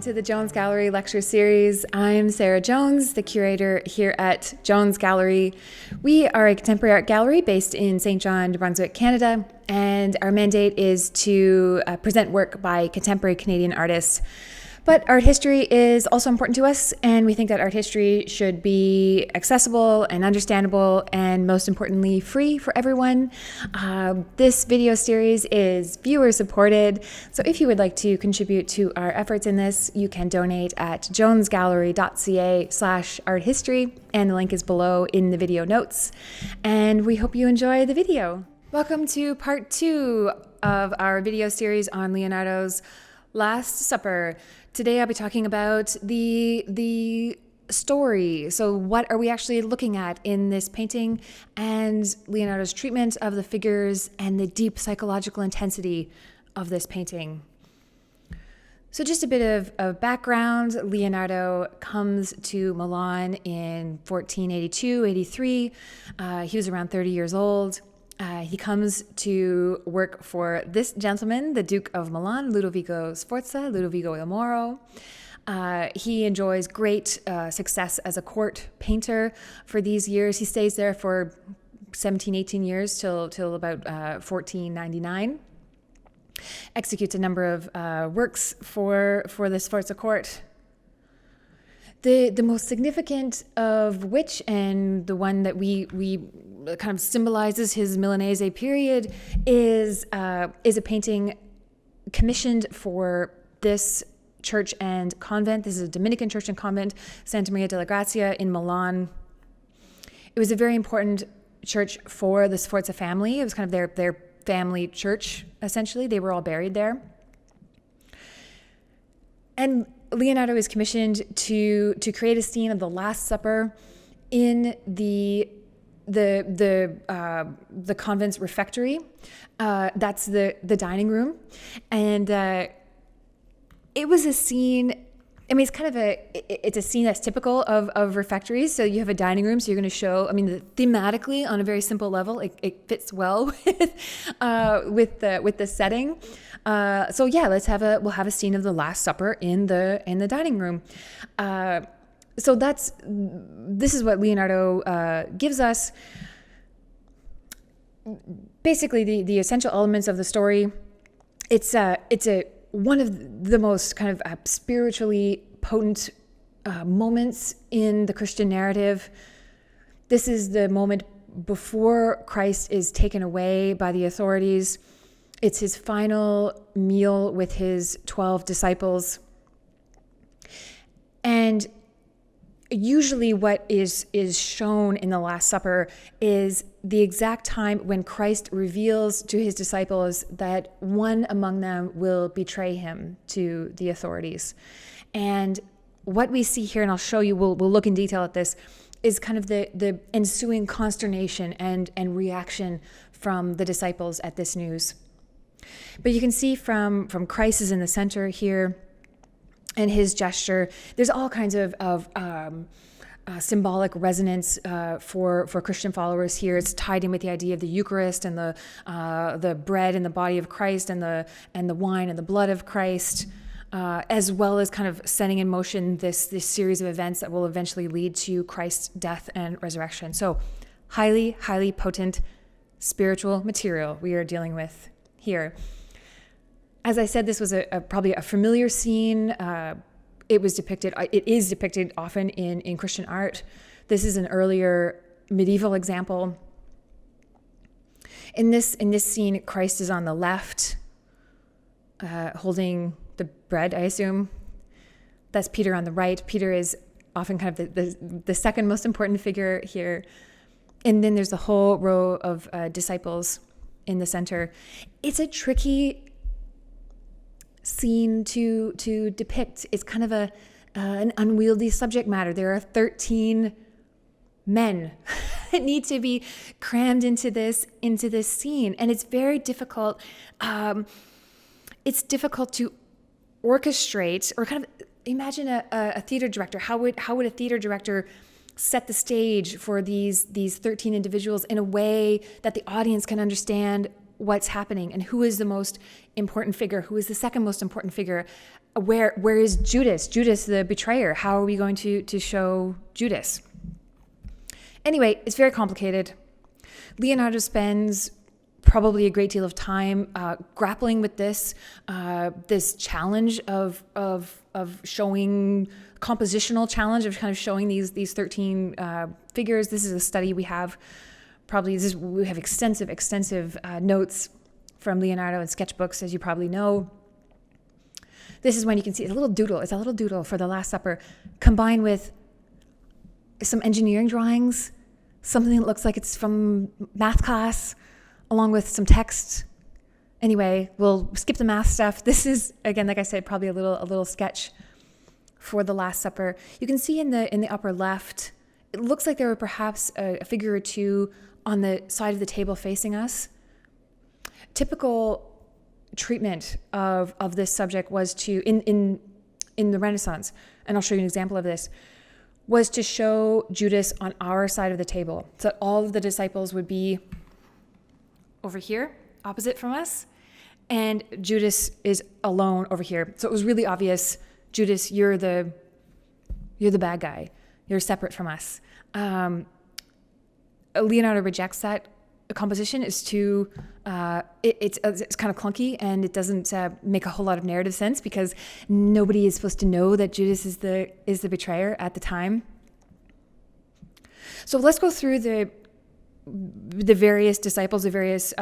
to the Jones Gallery Lecture Series. I'm Sarah Jones, the curator here at Jones Gallery. We are a contemporary art gallery based in St. John, New Brunswick, Canada, and our mandate is to present work by contemporary Canadian artists. But art history is also important to us, and we think that art history should be accessible and understandable, and most importantly, free for everyone. This video series is viewer supported, so if you would like to contribute to our efforts in this, you can donate at jonesgallery.ca/arthistory, and the link is below in the video notes. And we hope you enjoy the video. Welcome to part 2 of our video series on Leonardo's Last Supper. Today I'll be talking about the story. So what are we actually looking at in this painting, and Leonardo's treatment of the figures and the deep psychological intensity of this painting. So just a bit of background. Leonardo comes to Milan in 1482-83. He was around 30 years old. He comes to work for this gentleman, the Duke of Milan, Ludovico Sforza, Ludovico il Moro. He enjoys great success as a court painter for these years. He stays there for 17, 18 years till about 1499. Executes a number of works for the Sforza court. The most significant of which, and the one that we kind of symbolizes his Milanese period, is a painting commissioned for this church and convent. This is a Dominican church and convent, Santa Maria della Grazia in Milan. It was a very important church for the Sforza family. It was kind of their family church, essentially. They were all buried there. And Leonardo is commissioned to create a scene of the Last Supper in the convent's refectory. That's the dining room, and it was a scene. I mean, it's a scene that's typical of refectories. So you have a dining room, so you're going to show. I mean, thematically, on a very simple level, it fits well with the setting. So yeah, we'll have a scene of the Last Supper in the dining room. So this is what Leonardo gives us. Basically, the essential elements of the story. It's one of the most kind of spiritually potent moments in the Christian narrative. This is the moment before Christ is taken away by the authorities. It's his final meal with his 12 disciples. And usually what is shown in the Last Supper is the exact time when Christ reveals to his disciples that one among them will betray him to the authorities. And what we see here, and I'll show you, we'll look in detail at this, is kind of the ensuing consternation and reaction from the disciples at this news. But you can see from Christ is in the center here, and his gesture, there's all kinds of symbolic resonance for Christian followers here. It's tied in with the idea of the Eucharist and the bread and the body of Christ, and the wine and the blood of Christ, as well as kind of setting in motion this series of events that will eventually lead to Christ's death and resurrection. So highly, highly potent spiritual material we are dealing with here. As I said, this was probably a familiar scene. It is depicted often in Christian art. This is an earlier medieval example. In this scene, Christ is on the left, holding the bread, I assume. That's Peter on the right. Peter is often kind of the second most important figure here. And then there's the whole row of disciples in the center. It's a tricky scene to depict. It's kind of an unwieldy subject matter. There are 13 men that need to be crammed into this scene, and it's very difficult. It's difficult to orchestrate, or kind of imagine a theater director. How would a theater director set the stage for these 13 individuals in a way that the audience can understand what's happening and who is the most important figure, who is the second most important figure, where is Judas? Judas, the betrayer. How are we going to show Judas? Anyway, it's very complicated. Leonardo spends probably a great deal of time grappling with this challenge of showing, compositional challenge of kind of showing these 13 figures. This is a study we have. We have extensive notes from Leonardo and sketchbooks, as you probably know. This is when you can see it's a little doodle for the Last Supper, combined with some engineering drawings, something that looks like it's from math class, along with some text. Anyway, we'll skip the math stuff. This is, again, like I said, probably a little sketch for the Last Supper. You can see in the upper left, it looks like there were perhaps a figure or two on the side of the table facing us. Typical treatment of this subject was to, in the Renaissance, and I'll show you an example of this, was to show Judas on our side of the table. So all of the disciples would be over here, opposite from us, and Judas is alone over here. So it was really obvious, Judas, you're the bad guy. You're separate from us. Leonardo rejects that composition. It's too it's kind of clunky, and it doesn't make a whole lot of narrative sense because nobody is supposed to know that Judas is the betrayer at the time. So let's go through the various disciples, the various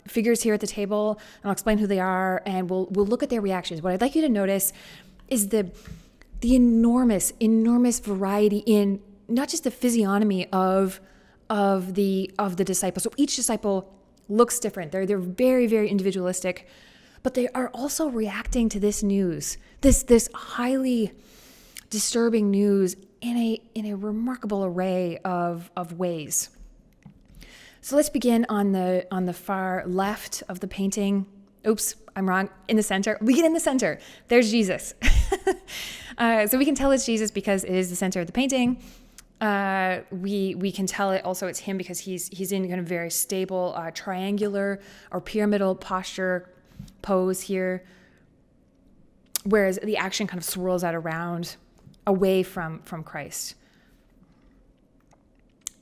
figures here at the table, and I'll explain who they are, and we'll look at their reactions. What I'd like you to notice is the enormous variety in not just the physiognomy of the disciples. So each disciple looks different. They're very, very individualistic, but they are also reacting to this news, this highly disturbing news in a remarkable array of ways. So let's begin on the far left of the painting. Oops, I'm wrong. In the center. We get in the center. There's Jesus. So we can tell it's Jesus because it is the center of the painting. We can tell it also it's him because he's in kind of very stable triangular or pyramidal posture pose here, whereas the action kind of swirls out around away from Christ.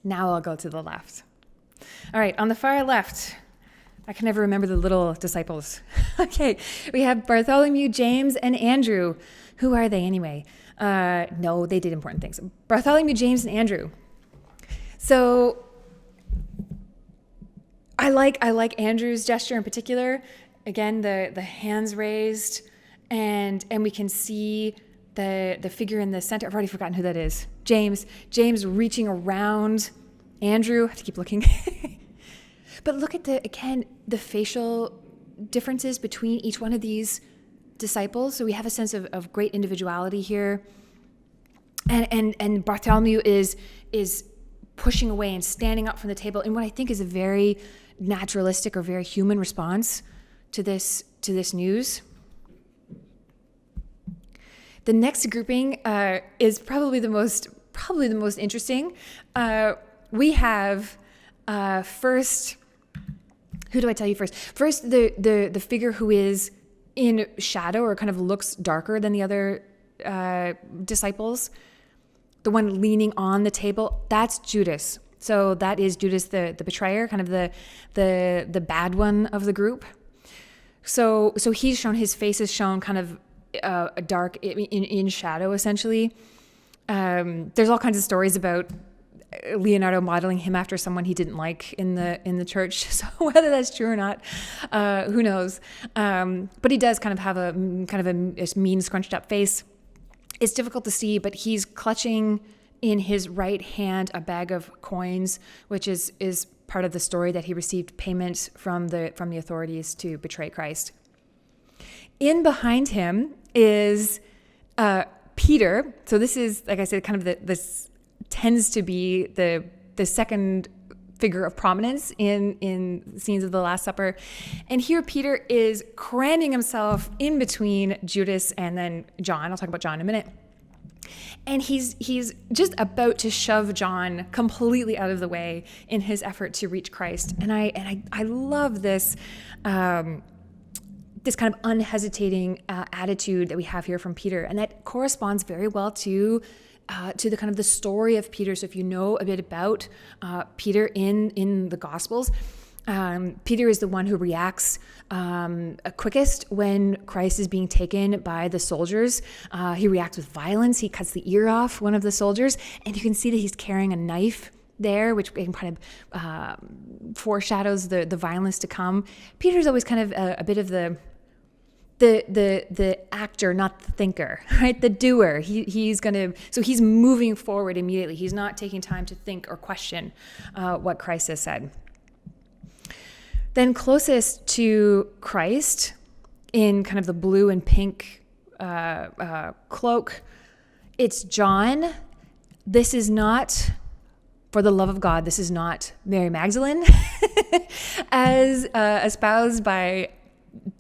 Now I'll go to the left. All right, on the far left, I can never remember the little disciples. Okay, we have Bartholomew, James, and Andrew. Who are they anyway? No, they did important things. Bartholomew, James, and Andrew. So I like Andrew's gesture in particular. Again, the hands raised, and we can see the figure in the center. I've already forgotten who that is. James reaching around Andrew. I have to keep looking. But look at the facial differences between each one of these disciples. So we have a sense of great individuality here. And Bartholomew is pushing away and standing up from the table in what I think is a very naturalistic or very human response to this news. The next grouping is probably the most interesting. We have first. Who do I tell you first? First, the figure who is in shadow or kind of looks darker than the other disciples, the one leaning on the table, that's Judas. So that is Judas, the betrayer, kind of the bad one of the group. So he's shown, his face is shown kind of dark in shadow, essentially. There's all kinds of stories about Leonardo modeling him after someone he didn't like in the church. So whether that's true or not, who knows? But he does kind of have a mean, scrunched up face. It's difficult to see, but he's clutching in his right hand a bag of coins, which is part of the story that he received payment from the authorities to betray Christ. In behind him is Peter. So this is, like I said, kind of this tends to be the second figure of prominence in scenes of the Last Supper. And here Peter is cramming himself in between Judas and then John. I'll talk about John in a minute. And he's just about to shove John completely out of the way in his effort to reach Christ. And I love this this kind of unhesitating attitude that we have here from Peter, and that corresponds very well to the kind of the story of Peter. So if you know a bit about Peter in the Gospels, Peter is the one who reacts quickest when Christ is being taken by the soldiers. He reacts with violence. He cuts the ear off one of the soldiers, and you can see that he's carrying a knife there, which kind of foreshadows the violence to come. Peter's always kind of a bit of the actor, not the thinker, right? The doer. So he's moving forward immediately. He's not taking time to think or question what Christ has said. Then closest to Christ, in kind of the blue and pink cloak, it's John. This is not, for the love of God, this is not Mary Magdalene, as espoused by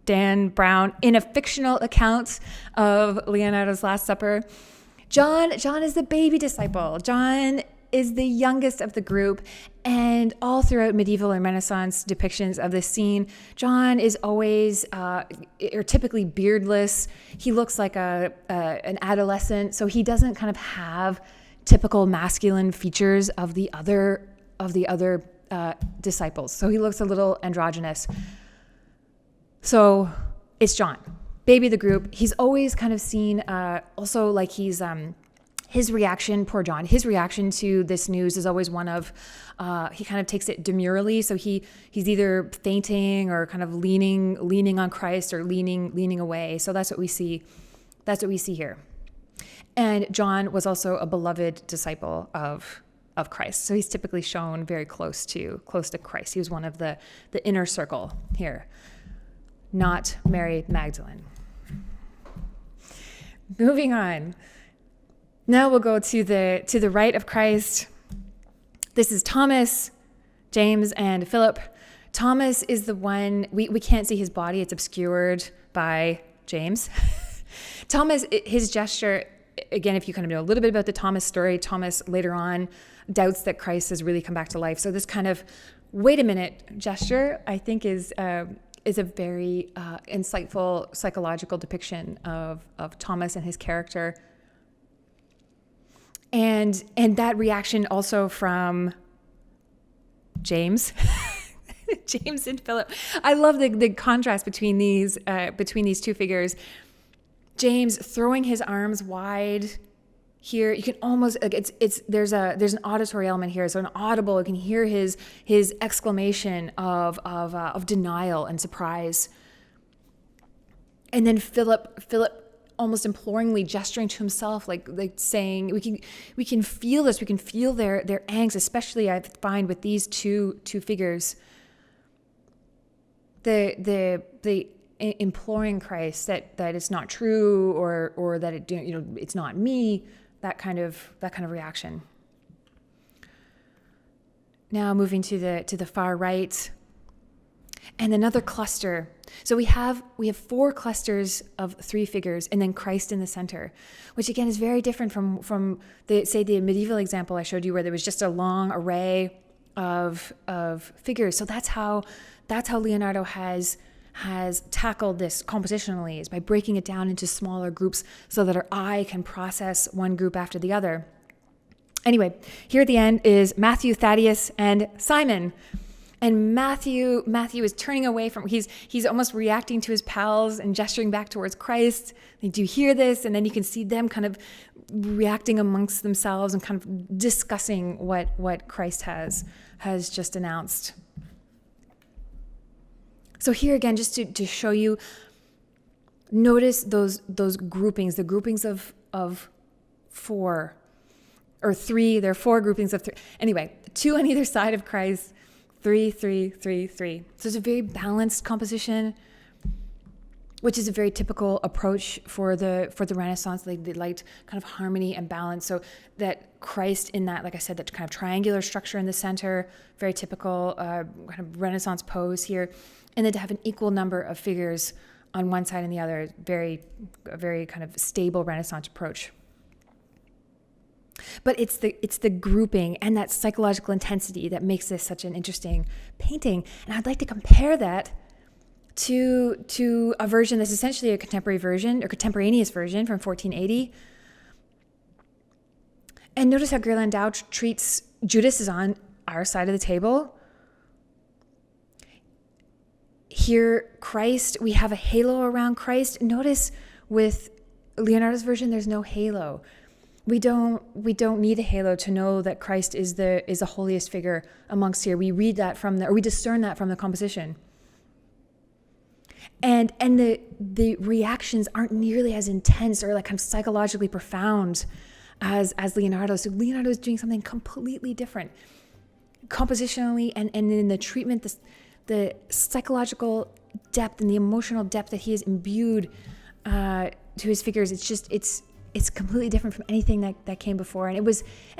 Dan Brown in a fictional account of Leonardo's Last Supper. John is the baby disciple. John is the youngest of the group, and all throughout medieval and Renaissance depictions of this scene, John is always, or typically beardless. He looks like an adolescent, so he doesn't kind of have typical masculine features of the other disciples. So he looks a little androgynous. So it's John, baby of the group. He's always kind of seen also like he's his reaction, poor John, his reaction to this news is always one of he kind of takes it demurely. So he's either fainting or kind of leaning on Christ or leaning away. So that's what we see. That's what we see here. And John was also a beloved disciple of Christ. So he's typically shown very close to Christ. He was one of the inner circle here. Not Mary Magdalene. Moving on. Now we'll go to the right of Christ. This is Thomas, James, and Philip. Thomas is the one, we can't see his body. It's obscured by James. Thomas, his gesture, again, if you kind of know a little bit about the Thomas story, Thomas later on doubts that Christ has really come back to life. So this kind of wait a minute gesture, I think, is a very insightful psychological depiction of Thomas and his character. And that reaction also from James, James and Philip. I love the contrast between these two figures. James throwing his arms wide here. You can almost there's an auditory element here, so an audible. You can hear his exclamation of denial and surprise. And then Philip almost imploringly gesturing to himself, like saying, we can feel this. We can feel their angst, especially I find with these two figures. The imploring Christ that it's not true or that it's not me. That kind of reaction. Now moving to the far right, and another cluster. So we have 4 clusters of 3 figures, and then Christ in the center, which again is very different from the medieval example I showed you, where there was just a long array of figures. So that's how Leonardo has tackled this compositionally, is by breaking it down into smaller groups so that our eye can process one group after the other. Anyway, here at the end is Matthew, Thaddeus, and Simon. And Matthew is turning away from, he's almost reacting to his pals and gesturing back towards Christ. They do hear this, and then you can see them kind of reacting amongst themselves and kind of discussing what Christ has just announced. So here again, just to show you, notice those groupings, the groupings of 4 or 3. There are 4 groupings of 3. Anyway, 2 on either side of Christ. 3, 3, 3, 3. So it's a very balanced composition, which is a very typical approach for the Renaissance. They liked kind of harmony and balance. So that Christ in that, like I said, that kind of triangular structure in the center, very typical kind of Renaissance pose here. And then to have an equal number of figures on one side and the other, a very kind of stable Renaissance approach. But it's the grouping and that psychological intensity that makes this such an interesting painting. And I'd like to compare that to a version that's essentially a contemporary version or contemporaneous version from 1480. And notice how Ghirlandaio treats Judas is on our side of the table. Here, Christ, we have a halo around Christ. Notice with Leonardo's version, there's no halo. We don't need a halo to know that Christ is the holiest figure amongst here. We read that we discern that from the composition. And the reactions aren't nearly as intense or like kind of psychologically profound as Leonardo. So Leonardo is doing something completely different. Compositionally and in the treatment, the psychological depth and the emotional depth that he has imbued to his figures, it's completely different from anything that came before. And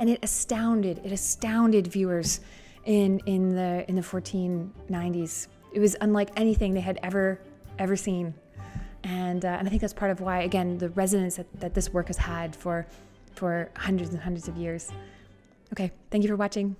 it astounded viewers in the 1490s. It was unlike anything they had ever seen. And I think that's part of why, again, the resonance that this work has had for hundreds and hundreds of years. Okay, thank you for watching.